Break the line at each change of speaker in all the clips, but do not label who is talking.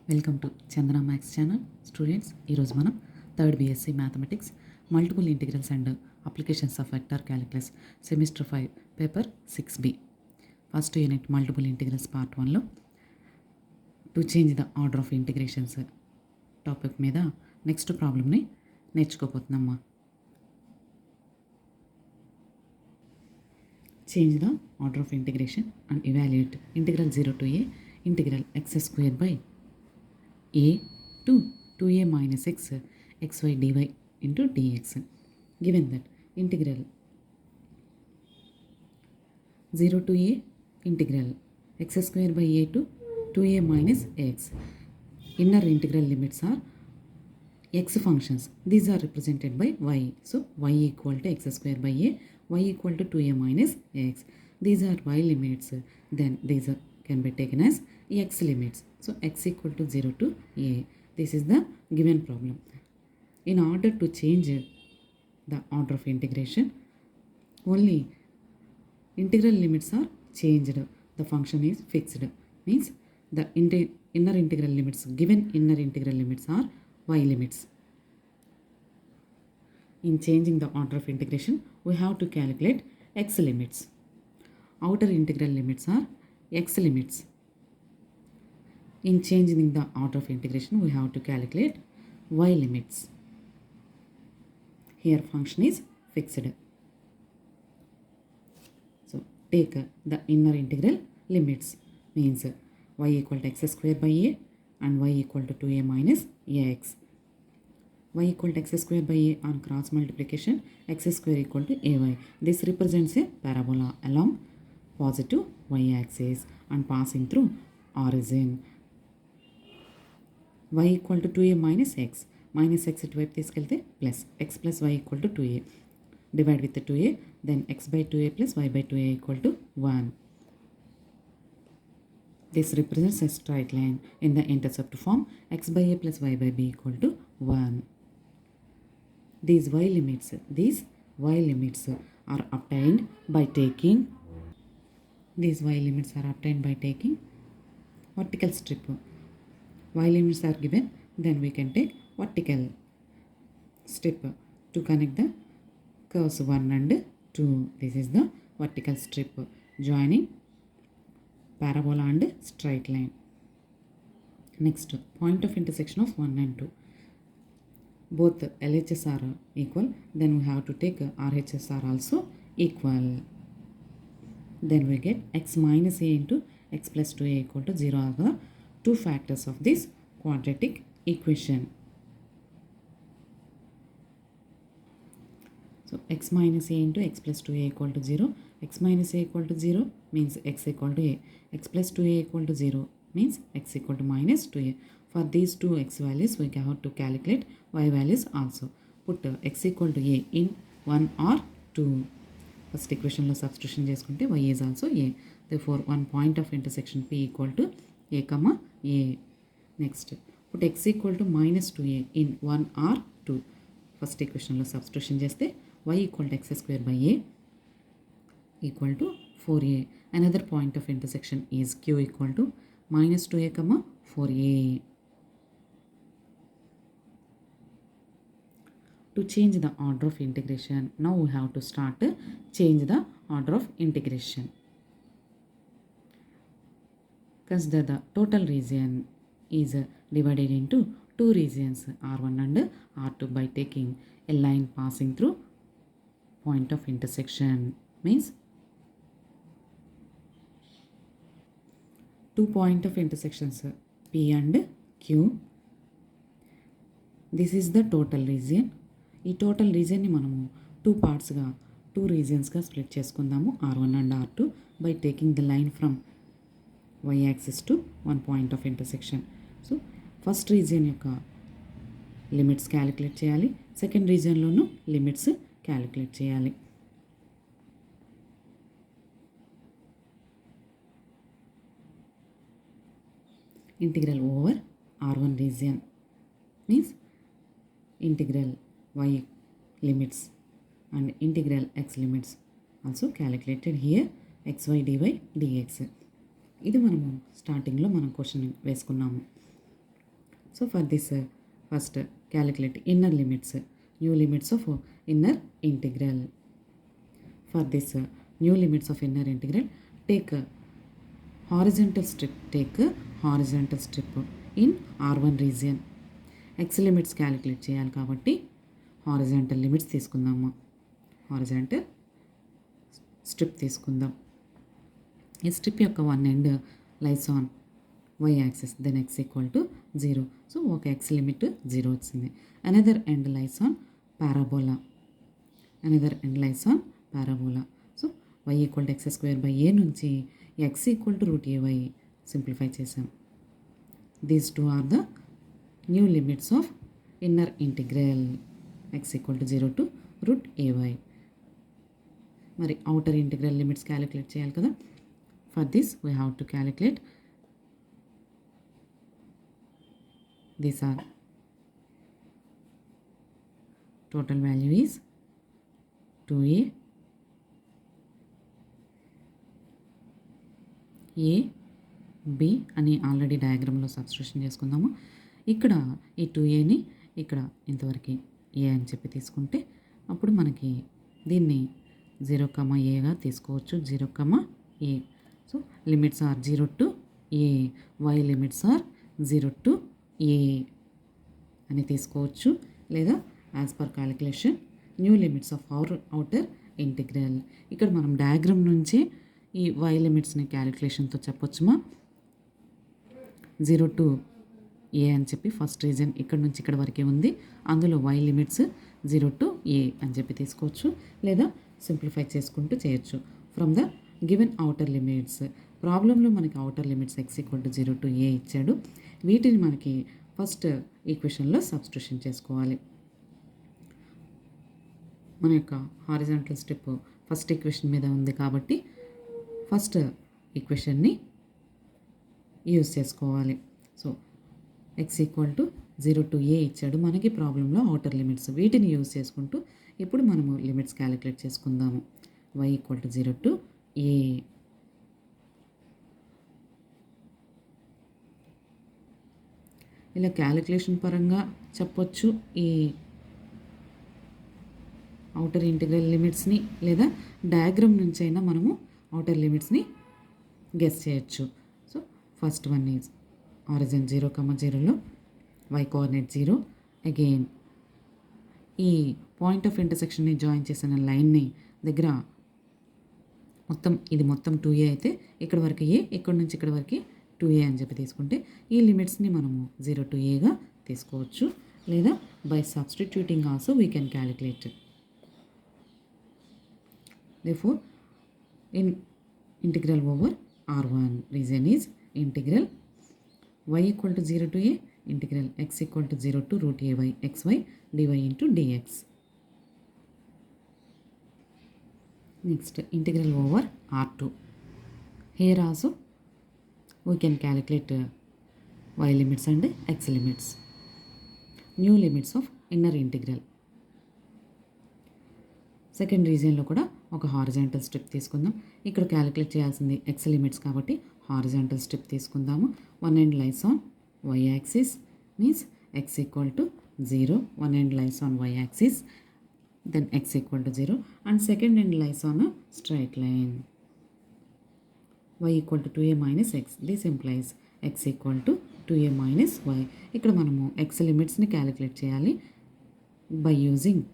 Welcome to Chandana maths channel. Students, ఈరోజు మనం third BSc mathematics multiple integrals and applications of vector calculus semester 5 paper 6B first unit multiple integrals part 1లో to change the order of integrations topic మీద next ప్రాబ్లమ్ని నేర్చుకోబోతున్నామ్మా. Change the order of integration and evaluate integral 0 to a integral x square by a to 2a minus x xy dy into dx. Given that integral 0 to a integral x square by a to 2a minus x. Inner integral limits are x functions. These are represented by y. So y equal to x square by a, y equal to 2a minus x. These are y limits. Then these can be taken as x limits. So x equal to 0 to a. This is the given problem. In order to change the order of integration, only integral limits are changed. The function is fixed. Means the inner integral limits, given inner integral limits are y limits. In changing the order of integration, we have to calculate x limits. Outer integral limits are x limits. In changing the order of integration, we have to calculate y limits. Here function is fixed. So take the inner integral limits, means y equal to x square by a and y equal to 2a minus ax. Y equal to x square by a on cross multiplication, x square equal to ay. This represents a parabola along positive y axis and passing through origin. Y equal to 2a minus x. Minus x ఇటువైపు తీసుకెళ్తే plus x plus y equal to 2a. Divide with the 2a, then x by 2a plus y by 2a equal to 1. This represents a straight line in the intercept form. X by a plus y by b equal to 1. These y limits are obtained by taking vertical strip. Y limits are given, then we can take vertical strip to connect the curves 1 and 2. This is the vertical strip joining parabola and straight line. Next, point of intersection of 1 and 2. Both LHS are equal, then we have to take RHS are also equal. Then we get x minus a into x plus 2a equal to 0 are the two factors of this quadratic equation. So x minus a into x plus 2a equal to 0. X minus a equal to 0 means x equal to a. X plus 2a equal to 0 means x equal to minus 2a. For these two x values, we have to calculate y values also. Put x equal to a in 1 or 2. First equation lo substitution చేసుకుంటే y is also a. Therefore, one point of intersection P equal to a comma a. Next, put x equal to minus 2a in 1 or 2. First equation lo substitution చేస్తే y equal to x square by a equal to 4a. Another point of intersection is q equal to minus 2a comma 4a. To change the order of integration, now we have to start change the order of integration. Consider the total region is divided into two regions R1 and R2 by taking a line passing through point of intersection. Means two point of intersections P and Q. This is the total region. ఈ total రీజియన్ని మనము two రీజియన్స్గా split చేసుకుందాము, R1 and R2, by taking the line from y axis to one point of intersection. So first region యొక్క limits calculate చేయాలి, second రీజియన్లోనూ limits calculate చేయాలి. Integral over R1 region means integral y limits and integral x limits also calculated here, xy dy dx. ఇది మనము స్టార్టింగ్లో మనం question వేసుకున్నాము. So for this first calculate inner limits, new limits of inner integral. For this new limits of inner integral take horizontal strip in R1 region. X limits calculate చేయాలి కాబట్టి horizontal limits తీసుకుందాము. Horizontal strip తీసుకుందాం. ఈ strip యొక్క one end lies on y axis, then x equal to 0. So ఒక x limit 0 వచ్చింది. Another end lies on parabola. So y equal to x² నుంచి x equal to √ay simplify చేసాం. These two are the new limits of inner integral x equal to 0 to √ay. మరి outer integral limits calculate చేయాలి కదా. For this we have to calculate these are total value is 2a b అని already డయాగ్రామ్లో substitution చేసుకుందాము. ఇక్కడ ఈ 2aని ఇక్కడ ఇంతవరకు a అని చెప్పి తీసుకుంటే అప్పుడు మనకి దీన్ని 0,aగా తీసుకోవచ్చు. 0,a. So limits are 0 to a, y limits are 0 to a అని తీసుకోవచ్చు. లేదా as per calculation new limits of outer integral. ఇక్కడ మనం డయాగ్రామ్ నుంచి ఈ y లిమిట్స్ని క్యాలిక్యులేషన్తో చెప్పొచ్చుమా. 0 to a అని చెప్పి ఫస్ట్ రీజన్ ఇక్కడ నుంచి ఇక్కడ వరకే ఉంది. అందులో y లిమిట్స్ 0 to a అని చెప్పి తీసుకోవచ్చు. లేదా సింప్లిఫై చేసుకుంటూ చేయొచ్చు. From the given outer limits, ప్రాబ్లంలో మనకి outer limits x equal to 0 to a ఇచ్చాడు. వీటిని మనకి ఫస్ట్ ఈక్వేషన్లో సబ్స్టిట్యూషన్ చేసుకోవాలి. మన యొక్క హారిజాంటల్ స్టెప్ ఫస్ట్ ఈక్వేషన్ మీద ఉంది కాబట్టి ఫస్ట్ ఈక్వేషన్ని యూజ్ చేసుకోవాలి. So x equal to 0 to a ఇచ్చాడు మనకి ప్రాబ్లంలో అవుటర్ లిమిట్స్. వీటిని యూజ్ చేసుకుంటూ ఇప్పుడు మనము లిమిట్స్ క్యాలిక్యులేట్ చేసుకుందాము. y equal to 0 to a. ఇలా క్యాలిక్యులేషన్ పరంగా చెప్పొచ్చు ఈ అవుటర్ ఇంటిగ్రల్ లిమిట్స్ని, లేదా డయాగ్రామ్ నుంచి అయినా మనము అవుటర్ లిమిట్స్ని గెస్ చేయొచ్చు. So first one is origin 0,0లో y కోఆర్డినేట్ 0. అగైన్ ఈ పాయింట్ ఆఫ్ ఇంటర్సెక్షన్ని జాయిన్ చేసిన లైన్ని దగ్గర ఇది మొత్తం 2a అయితే ఇక్కడ వరకు a, ఇక్కడ నుంచి ఇక్కడ వరకు 2a అని చెప్పి తీసుకుంటే ఈ లిమిట్స్ని మనము 0 to aగా తీసుకోవచ్చు. లేదా by substituting also we can calculate. Therefore, in integral over R1 region is integral y equal to 0 to a, integral x equal to 0 to √ay xy dy into dx. Next, integral over R2. Here also we can calculate y limits and x limits. New limits of inner integral. Second రీజియన్లో కూడా ఒక horizontal strip తీసుకుందాం. ఇక్కడ calculate చేయాల్సింది x limits కాబట్టి horizontal strip తీసుకుందాము. One end lies on y axis means x equal to 0. One end lies on y axis, then x equal to 0 and second end lies on straight line y equal to 2a minus x. This implies x equal to 2a minus y. ఇక్కడ మనము x లిమిట్స్ని calculate చేయాలి by using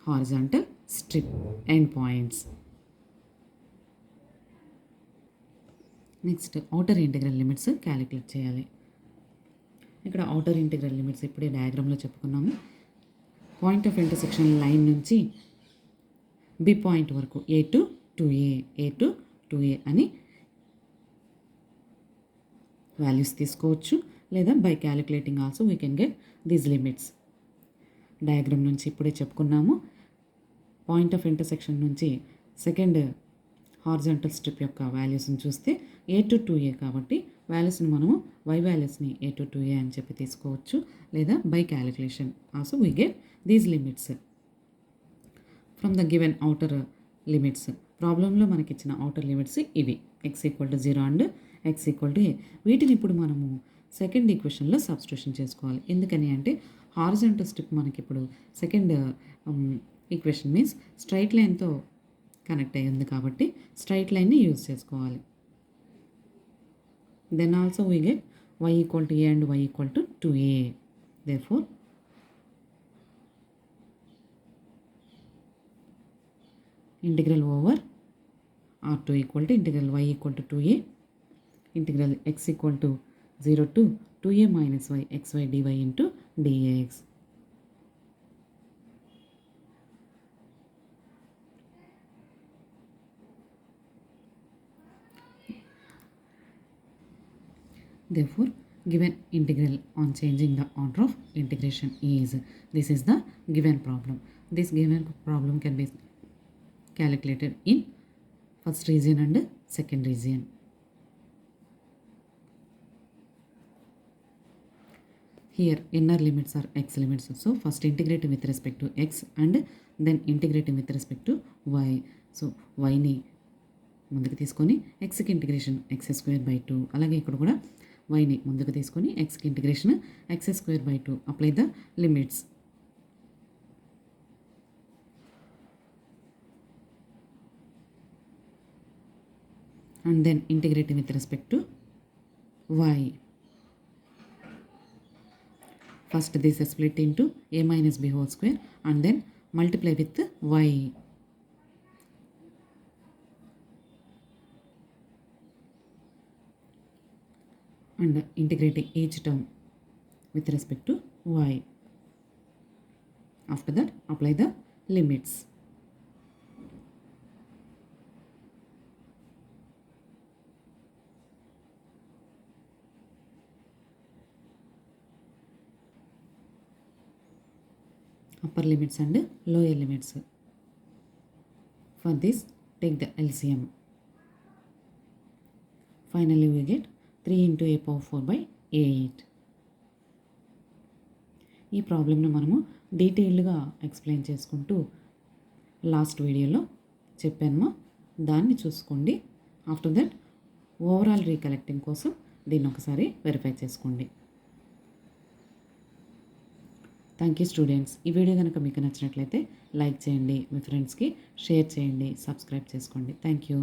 horizontal strip end points. Next outer integral limits calculate చేయాలి. ఇక్కడ outer integral limits ఇప్పుడే డయాగ్రామ్లో చెప్పుకున్నాము. Point of intersection line నుంచి B point వరకు a to 2a అని వాల్యూస్ తీసుకోవచ్చు. లేదా by calculating also we can get these limits. Diagram నుంచి ఇప్పుడే చెప్పుకున్నాము. పాయింట్ ఆఫ్ ఇంటర్సెక్షన్ నుంచి సెకండ్ హారిజాంటల్ స్ట్రిప్ యొక్క వాల్యూస్ని చూస్తే a to 2a కాబట్టి వాల్యూస్ని మనము y వాల్యూస్ని a to 2a అని చెప్పి తీసుకోవచ్చు. లేదా by calculation also we get these limits from the given outer limits. ప్రాబ్లంలో మనకి ఇచ్చిన అవుటర్ లిమిట్స్ ఇవి x equal to 0 and x equal to a. వీటిని ఇప్పుడు మనము సెకండ్ ఈక్వేషన్లో సబ్స్టిట్యూషన్ చేసుకోవాలి. ఎందుకని అంటే హారిజాంటల్ స్ట్రిప్ మనకి ఇప్పుడు సెకండ్ ఈక్వేషన్ మీన్స్ స్ట్రైట్ లైన్తో కనెక్ట్ అయ్యి ఉంది కాబట్టి స్ట్రైట్ లైన్ని యూజ్ చేసుకోవాలి. Then also we get y equal to a and y equal to 2a. Therefore, integral over r2 equal to integral y equal to 2a, integral x equal to 0 to 2a minus y xy dy into dx. Therefore, given integral on changing the order of integration is, this is the given problem. This given problem can be calculated in first region and second region. Here inner limits are x limits. So first integrating with respect to x and then integrating with respect to y. So y ni ముందుకు తీసుకొని ఎక్స్కి integration x²/2 అలాగే ఇక్కడ కూడా వైని ముందుకు తీసుకొని ఎక్స్కి integration x²/2 apply the limits. And then integrating with respect to y. First this is split into a minus b whole square and then multiply with y. And integrating each term with respect to y. After that, apply the limits. Upper limits and lower limits. For this, take the LCM. Finally, we get 3 into a power 4/8. ఈ ప్రాబ్లమ్ను మనము డీటెయిల్డ్గా explain చేసుకుంటూ last వీడియోలో చెప్పాను, దాన్ని చూసుకోండి. After that overall recollecting కోసం దీన్ని ఒకసారి వెరిఫై చేసుకోండి. Thank you students. ఈ వీడియో కనుక మీకు నచ్చినట్లయితే లైక్ చేయండి, మీ ఫ్రెండ్స్కి షేర్ చేయండి, సబ్స్క్రైబ్ చేసుకోండి. Thank you.